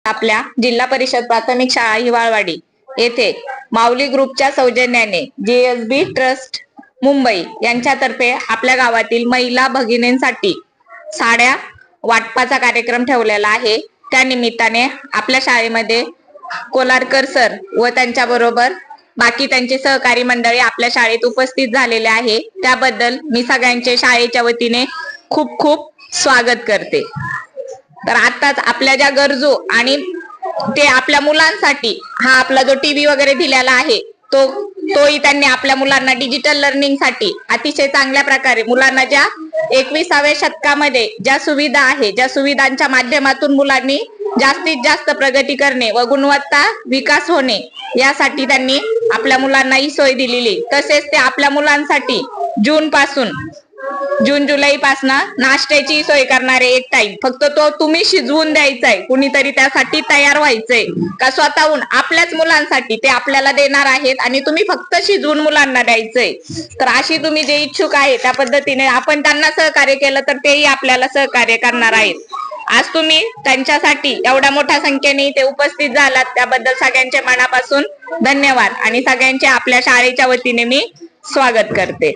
आपल्या जिल्हा परिषद प्राथमिक शाळा हिवाळवाडी येथे माऊली ग्रुपच्या सौजन्याने JSB ट्रस्ट मुंबई यांच्यातर्फे आपल्या गावातील महिला भगिनींसाठी साड्या वाटपाचा कार्यक्रम ठेवलेला आहे। त्या निमित्ताने आपल्या शाळेमध्ये कोलारकर सर व त्यांच्या बरोबर बाकी त्यांचे सहकारी मंडळी आपल्या शाळेत उपस्थित झालेले आहे। त्याबद्दल मी सगळ्यांचे शाळेच्या वतीने खूप खूप स्वागत करते। तर आताच आपल्या ज्या गरजू आणि ते आपल्या मुलांसाठी हा आपला जो टीव्ही वगैरे दिलेला आहे तोही त्यांनी आपल्या मुलांना डिजिटल लर्निंग साठी अतिशय चांगल्या प्रकारे मुलांना ज्या 21व्या शतकामध्ये ज्या सुविधा आहे ज्या सुविधांच्या माध्यमातून मुलांनी जास्तीत जास्त प्रगती करणे व गुणवत्ता विकास होणे यासाठी त्यांनी आपल्या मुलांना ही सोय दिलेली। तसेच ते आपल्या मुलांसाठी जून जुलै पासून नाश्त्याची सोय करणारे एक टाइम फक्त तो तुम्ही शिजवून द्यायचाय, कुणीतरी त्यासाठी तयार व्हायचंय का स्वतःहून आपल्याच मुलांसाठी ते आपल्याला देणार आहेत आणि तुम्ही फक्त शिजवून मुलांना द्यायचंय। तर अशी तुम्ही जे इच्छुक आहे त्या पद्धतीने आपण त्यांना सहकार्य केलं तर तेही आपल्याला सहकार्य करणार आहेत। आज तुम्ही त्यांच्यासाठी एवढ्या मोठ्या संख्येने इथे उपस्थित झालात त्याबद्दल सगळ्यांचे मनापासून धन्यवाद आणि सगळ्यांचे आपल्या शाळेच्या वतीने मी स्वागत करते।